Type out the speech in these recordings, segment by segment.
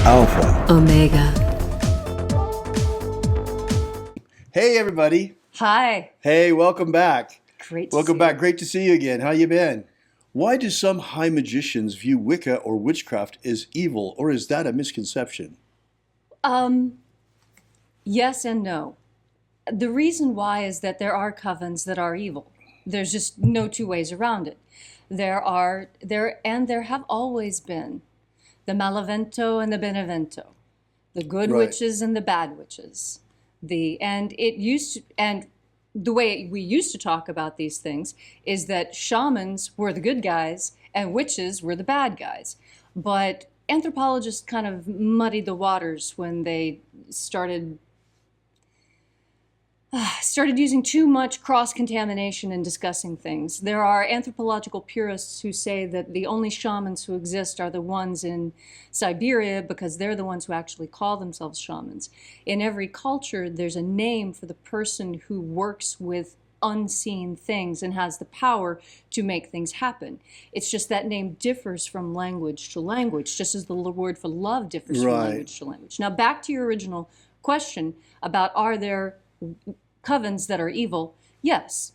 Alpha Omega. Hey everybody. Hi. Hey, welcome back. Great to Welcome see back. you. Great to see you again. How you been? Why do some high magicians view Wicca or witchcraft as evil, or is that a misconception? Yes and no. The reason why is that there are covens that are evil. There's just no two ways around it. There have always been the Malavento and the Benevento, the good Right. witches and the bad witches. And the way we used to talk about these things is that shamans were the good guys and witches were the bad guys. But anthropologists kind of muddied the waters when they started using too much cross-contamination in discussing things. There are anthropological purists who say that the only shamans who exist are the ones in Siberia because they're the ones who actually call themselves shamans. In every culture, there's a name for the person who works with unseen things and has the power to make things happen. It's just that name differs from language to language, just as the word for love differs from Right. language to language. Now, back to your original question about are there covens that are evil? Yes.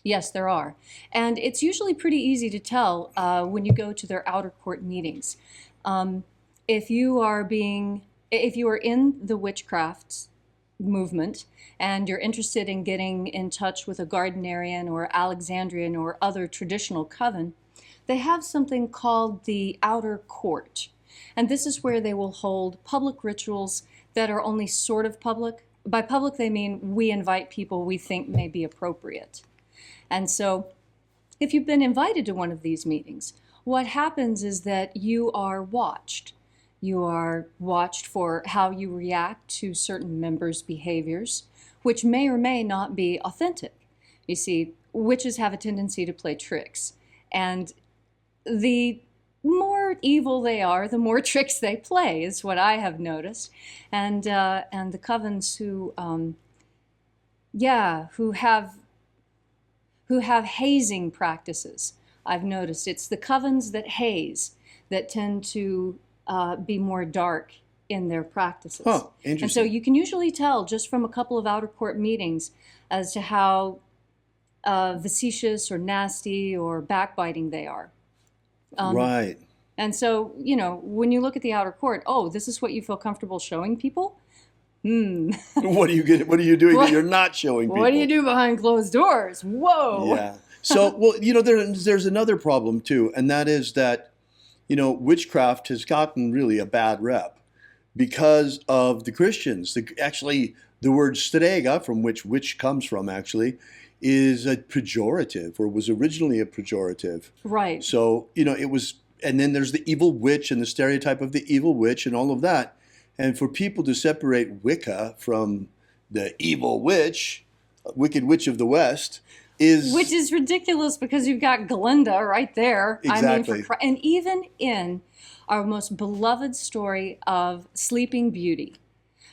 Yes, there are. And it's usually pretty easy to tell when you go to their outer court meetings. If you are in the witchcraft movement and you're interested in getting in touch with a Gardnerian or Alexandrian or other traditional coven, they have something called the outer court. And this is where they will hold public rituals that are only sort of public. By public, they mean we invite people we think may be appropriate. And so if you've been invited to one of these meetings, what happens is that you are watched. You are watched for how you react to certain members' behaviors, which may or may not be authentic. You see, witches have a tendency to play tricks. And the more evil they are, the more tricks they play, is what I have noticed. And the covens who have hazing practices, I've noticed it's the covens that haze that tend to be more dark in their practices. Huh, interesting. And so you can usually tell just from a couple of outer court meetings as to how facetious or nasty or backbiting they are. Right. And so, when you look at the outer court, oh, this is what you feel comfortable showing people? What are you doing that you're not showing people? What do you do behind closed doors? Whoa. Yeah. So, well, there's another problem too, and that is that, witchcraft has gotten really a bad rep because of the Christians. Actually, the word strega, from which witch comes from, actually, is a pejorative, or was originally a pejorative. Right. So, it was, and then there's the evil witch and the stereotype of the evil witch and all of that. And for people to separate Wicca from the evil witch, Wicked Witch of the West, Which is ridiculous because you've got Glinda right there. Exactly. And even in our most beloved story of Sleeping Beauty,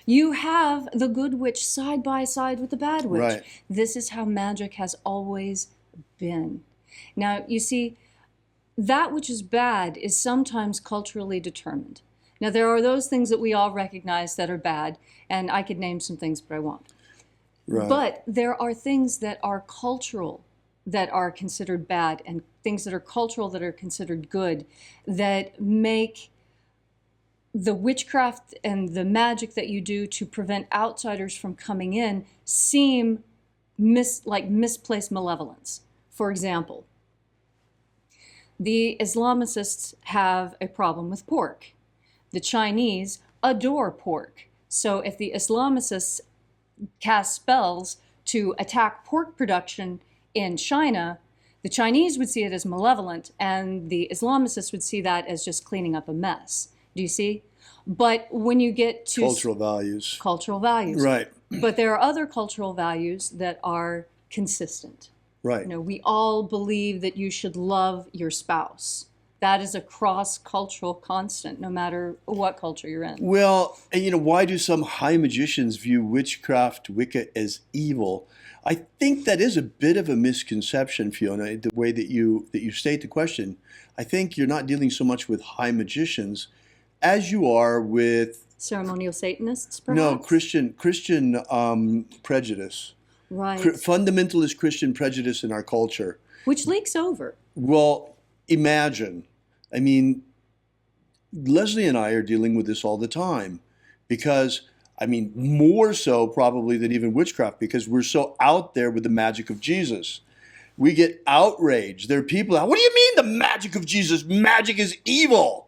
you have the good witch side by side with the bad witch. Right. This is how magic has always been. Now, you see, that which is bad is sometimes culturally determined. Now, there are those things that we all recognize that are bad, and I could name some things, but I won't. Right. But there are things that are cultural that are considered bad, and things that are cultural that are considered good, that make the witchcraft and the magic that you do to prevent outsiders from coming in seem like misplaced malevolence. For example, the Islamicists have a problem with pork. The Chinese adore pork. So if the Islamicists cast spells to attack pork production in China, the Chinese would see it as malevolent, and the Islamicists would see that as just cleaning up a mess. Do you see? But when you get to Cultural values. Cultural values. Right. But there are other cultural values that are consistent. Right. We all believe that you should love your spouse. That is a cross-cultural constant, no matter what culture you're in. Well, and why do some high magicians view witchcraft, Wicca, as evil? I think that is a bit of a misconception, Fiona, the way that you state the question. I think you're not dealing so much with high magicians as you are with Ceremonial Satanists, no perhaps? Christian prejudice, Right. fundamentalist Christian prejudice in our culture. Which leaks over. Well, imagine, I mean, Leslie and I are dealing with this all the time because, I mean, more so probably than even witchcraft because we're so out there with the magic of Jesus. We get outraged. There are people out, what do you mean the magic of Jesus? Magic is evil.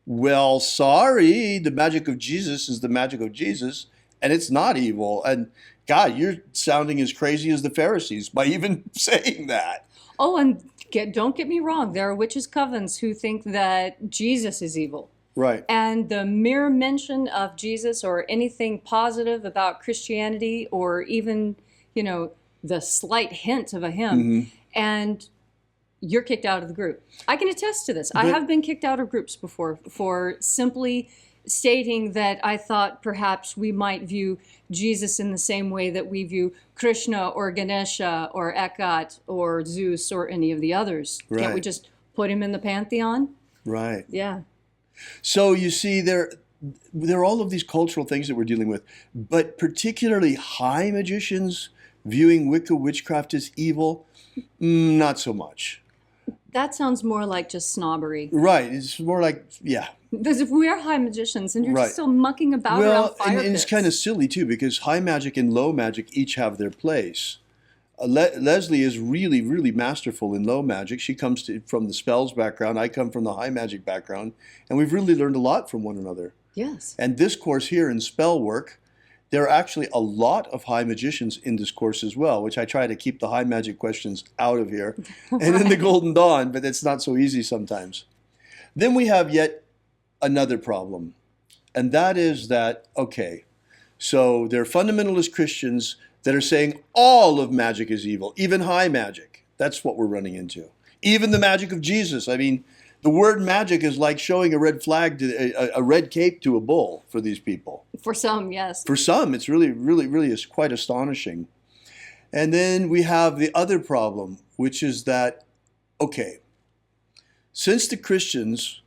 Well, sorry, the magic of Jesus is the magic of Jesus, and it's not evil. And God, you're sounding as crazy as the Pharisees by even saying that. Oh, and don't get me wrong. There are witches' covens who think that Jesus is evil. Right. And the mere mention of Jesus or anything positive about Christianity or even, the slight hint of a hymn, and you're kicked out of the group. I can attest to this. I have been kicked out of groups before for simply stating that I thought perhaps we might view Jesus in the same way that we view Krishna or Ganesha or Ekat or Zeus or any of the others. Right. Can't we just put him in the pantheon? Right. Yeah. So you see, there are all of these cultural things that we're dealing with, but particularly high magicians viewing Wicca witchcraft as evil, not so much. That sounds more like just snobbery. Right. It's more like, yeah. Because if we are high magicians and you're Right. just still mucking about around Well, fire and it's pits. kind of silly too, because high magic and low magic each have their place. Leslie is really, really masterful in low magic. She comes from the spells background. I come from the high magic background. And we've really learned a lot from one another. Yes. And this course here in Spellwork, there are actually a lot of high magicians in this course as well, which I try to keep the high magic questions out of here and in the Golden Dawn, but it's not so easy sometimes. Then we have yet another problem, and that is that, okay, so there are fundamentalist Christians that are saying all of magic is evil, even high magic. That's what we're running into. Even the magic of Jesus. I mean, the word magic is like showing a red flag, a red cape to a bull for these people. For some, yes. For some, it's really, really, really is quite astonishing. And then we have the other problem, which is that, okay, since the Christians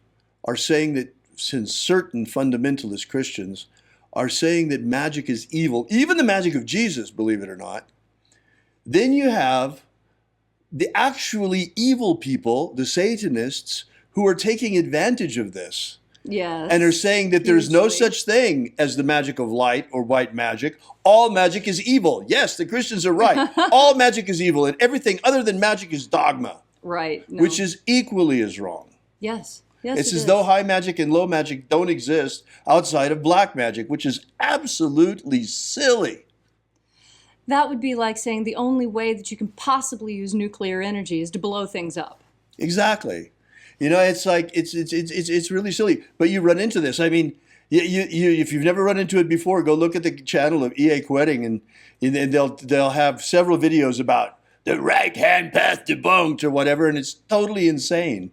are saying that, since certain fundamentalist Christians are saying that magic is evil, even the magic of Jesus, believe it or not, then you have the actually evil people, the Satanists, who are taking advantage of this. Yes. And are saying that there's no Hugely. such thing as the magic of light or white magic. All magic is evil. Yes, the Christians are right. All magic is evil, and everything other than magic is dogma, Right. No. which is equally as wrong. Yes. Yes. It's it as is. though high magic and low magic don't exist outside of black magic, which is absolutely silly. That would be like saying the only way that you can possibly use nuclear energy is to blow things up. Exactly. You know, it's like it's really silly. But you run into this. I mean, you if you've never run into it before, go look at the channel of E.A. Quetting, and they'll have several videos about the right hand path debunked or whatever, and it's totally insane.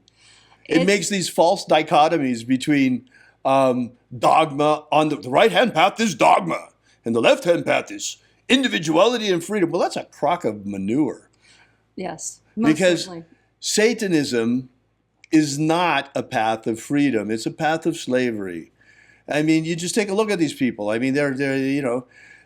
It It's- makes these false dichotomies between dogma. On the right hand path is dogma, and the left hand path is individuality and freedom. Well, that's a crock of manure. Yes. Most Because certainly. Satanism is not a path of freedom. It's a path of slavery. I mean, you just take a look at these people. I mean, they're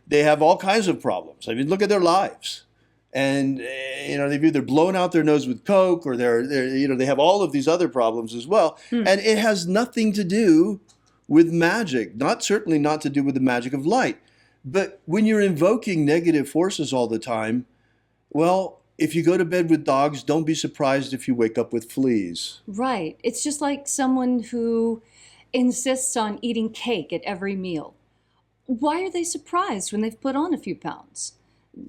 they have all kinds of problems. I mean, look at their lives. And they've either blown out their nose with coke, or they have all of these other problems as well. And it has nothing to do with magic. Certainly not to do with the magic of light. But when you're invoking negative forces all the time, well, if you go to bed with dogs, don't be surprised if you wake up with fleas. Right. It's just like someone who insists on eating cake at every meal. Why are they surprised when they've put on a few pounds?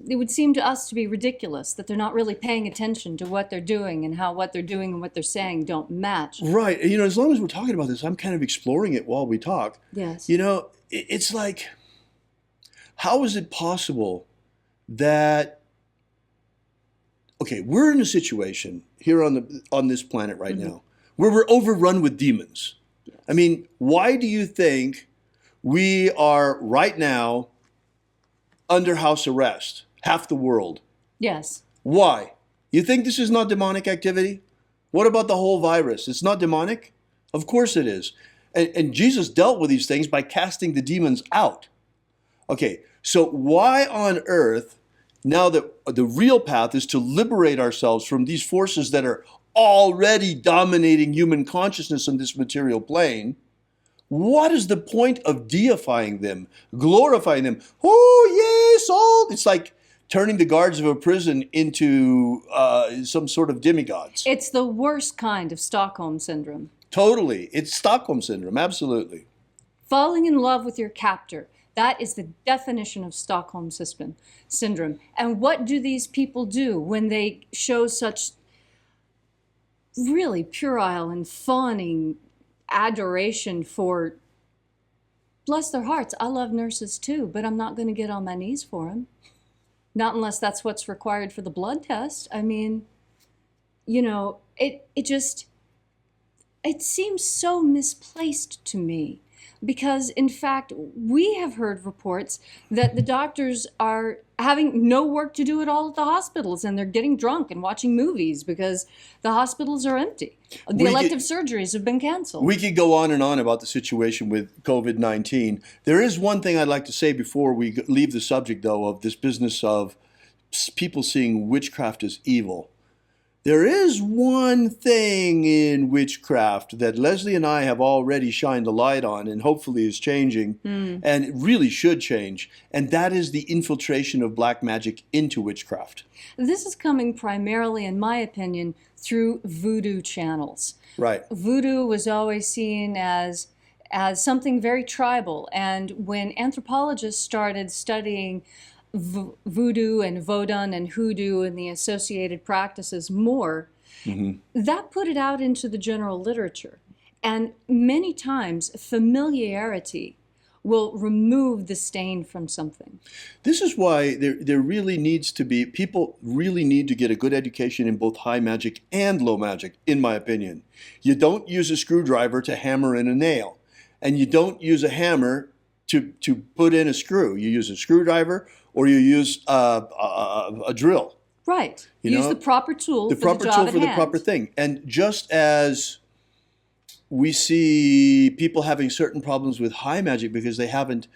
It would seem to us to be ridiculous that they're not really paying attention to what they're doing and how what they're doing and what they're saying don't match. Right. As long as we're talking about this, I'm kind of exploring it while we talk. Yes. It's like, how is it possible that, okay, we're in a situation here on this planet right now where we're overrun with demons. Yes. I mean, why do you think we are right now under house arrest, half the world? Yes. Why? You think this is not demonic activity? What about the whole virus? It's not demonic? Of course it is. And Jesus dealt with these things by casting the demons out. Okay, so why on earth, now that the real path is to liberate ourselves from these forces that are already dominating human consciousness in this material plane, what is the point of deifying them, glorifying them? Oh, yes, all. It's like turning the guards of a prison into some sort of demigods. It's the worst kind of Stockholm syndrome. Totally. It's Stockholm syndrome, absolutely. Falling in love with your captor. That is the definition of Stockholm syndrome. And what do these people do when they show such really puerile and fawning adoration for, bless their hearts, I love nurses too, but I'm not going to get on my knees for them. Not unless that's what's required for the blood test. I mean, you know, it seems so misplaced to me. Because, in fact, we have heard reports that the doctors are having no work to do at all at the hospitals, and they're getting drunk and watching movies because the hospitals are empty. The elective surgeries have been canceled. We could go on and on about the situation with COVID-19. There is one thing I'd like to say before we leave the subject, though, of this business of people seeing witchcraft as evil. There is one thing in witchcraft that Leslie and I have already shined a light on and hopefully is changing, and it really should change, and that is the infiltration of black magic into witchcraft. This is coming primarily, in my opinion, through voodoo channels. Right. Voodoo was always seen as something very tribal, and when anthropologists started studying voodoo and vodun and hoodoo and the associated practices more, that put it out into the general literature. And many times, familiarity will remove the stain from something. This is why there really needs to be, people really need to get a good education in both high magic and low magic, in my opinion. You don't use a screwdriver to hammer in a nail, and you don't use a hammer to put in a screw. You use a screwdriver or you use a drill. Right. You use know, the proper tool the for proper the job tool at for the hand. proper thing. And just as we see people having certain problems with high magic because they haven't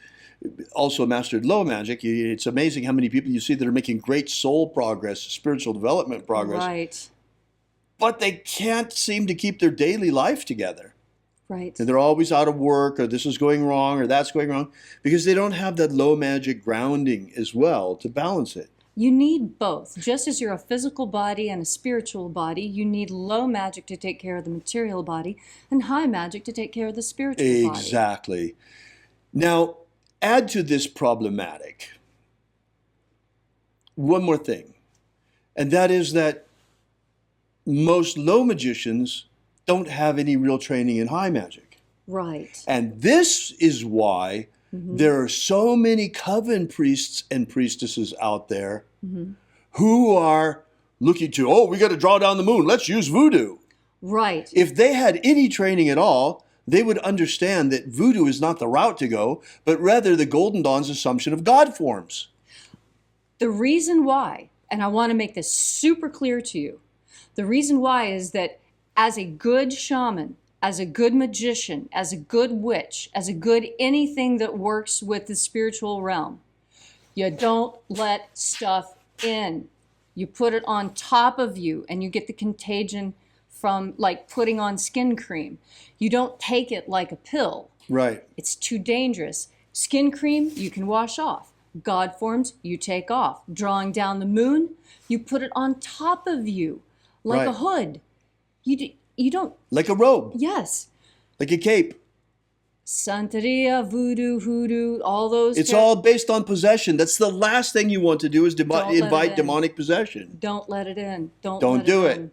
also mastered low magic, it's amazing how many people you see that are making great soul progress, spiritual development progress, Right. but they can't seem to keep their daily life together. Right. And they're always out of work, or this is going wrong, or that's going wrong, because they don't have that low magic grounding as well to balance it. You need both. Just as you're a physical body and a spiritual body, you need low magic to take care of the material body and high magic to take care of the spiritual body. Exactly. Now, add to this problematic one more thing, and that is that most low magicians don't have any real training in high magic. Right. And this is why there are so many coven priests and priestesses out there who are looking to, oh, we got to draw down the moon, let's use voodoo. Right. If they had any training at all, they would understand that voodoo is not the route to go, but rather the Golden Dawn's assumption of God forms. The reason why, and I want to make this super clear to you, the reason why is that as a good shaman, as a good magician, as a good witch, as a good anything that works with the spiritual realm, you don't let stuff in. You put it on top of you and you get the contagion from like putting on skin cream. You don't take it like a pill. Right. It's too dangerous. Skin cream, you can wash off. God forms, you take off. Drawing down the moon, you put it on top of you like Right. a hood. You don't. Like a robe, Yes. like a cape. Santeria, voodoo, hoodoo, all those. It's all based on possession. That's the last thing you want to do is Don't let it invite in. demonic possession. Don't let it in. Don't let do in.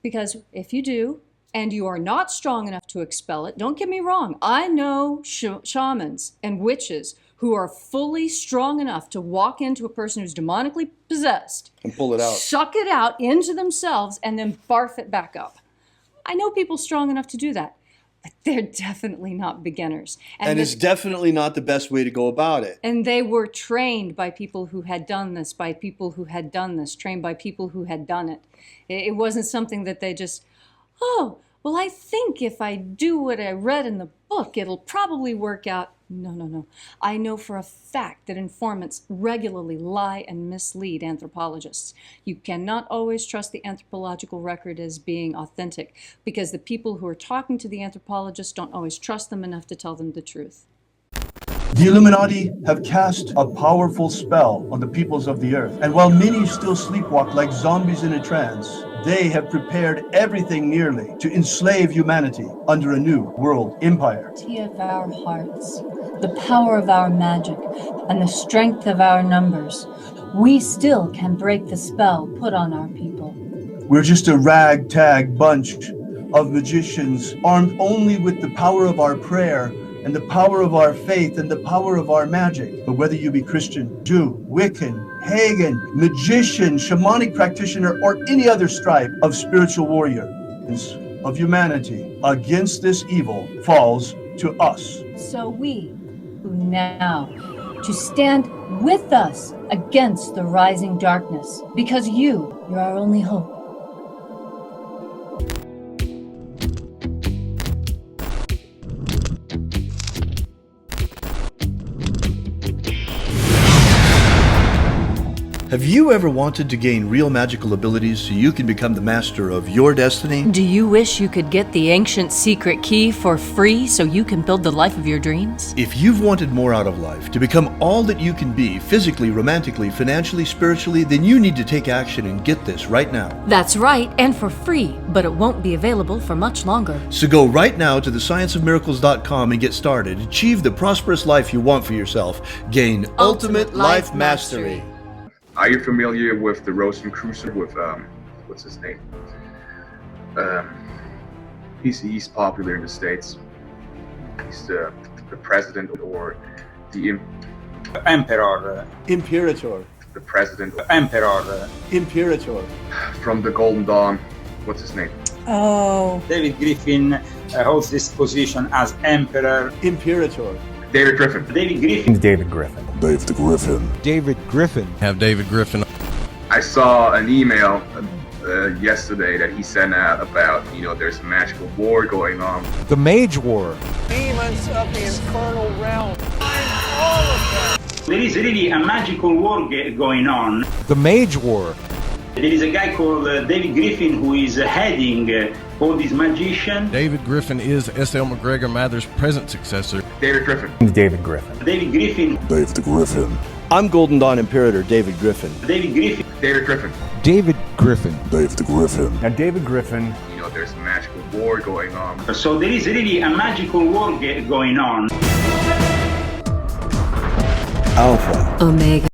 Because if you do, and you are not strong enough to expel it, don't get me wrong. I know shamans and witches who are fully strong enough to walk into a person who's demonically possessed, And pull it out. suck it out into themselves, and then barf it back up. I know people strong enough to do that, but they're definitely not beginners. And it's definitely not the best way to go about it. And they were trained by people who had done this, trained by people who had done it. It wasn't something that they just, well, well, I think if I do what I read in the book, it'll probably work out. No, no, no. I know for a fact that informants regularly lie and mislead anthropologists. You cannot always trust the anthropological record as being authentic because the people who are talking to the anthropologists don't always trust them enough to tell them the truth. The Illuminati have cast a powerful spell on the peoples of the earth, and while many still sleepwalk like zombies in a trance, they have prepared everything nearly to enslave humanity under a new world empire. Of our hearts, the power of our magic, and the strength of our numbers, we still can break the spell put on our people. We're just a ragtag bunch of magicians armed only with the power of our prayer and the power of our faith and the power of our magic. But whether you be Christian, Jew, Wiccan, pagan, magician, shamanic practitioner, or any other stripe of spiritual warrior of humanity against this evil falls to us. So we, who now, to stand with us against the rising darkness, because you're our only hope. Have you ever wanted to gain real magical abilities so you can become the master of your destiny? Do you wish you could get the ancient secret key for free so you can build the life of your dreams? If you've wanted more out of life, to become all that you can be, physically, romantically, financially, spiritually, then you need to take action and get this right now. That's right, and for free, but it won't be available for much longer. So go right now to thescienceofmiracles.com and get started. Achieve the prosperous life you want for yourself. Gain ultimate life mastery. Are you familiar with the Rosicrucian with what's his name? He's popular in the States. He's the president or the Emperor. Imperator. The president. Emperor. Imperator. From the Golden Dawn. What's his name? Oh. David Griffin holds this position as Emperor. Imperator. David Griffin. David Griffin. David Griffin. David Griffin. David Griffin. Have David Griffin. I saw an email yesterday that he sent out about, there's a magical war going on. The Mage War. Demons of the infernal realm. All of them. There is really a magical war going on. The Mage War. There is a guy called David Griffin who is heading all these magicians. David Griffin is S.L. McGregor Mather's present successor. David Griffin. David Griffin. David Griffin. David Griffin. I'm Golden Dawn Imperator David Griffin. David Griffin. David Griffin. David Griffin. David Griffin. Now David Griffin. There's a magical war going on. So there is really a magical war going on. Alpha Omega.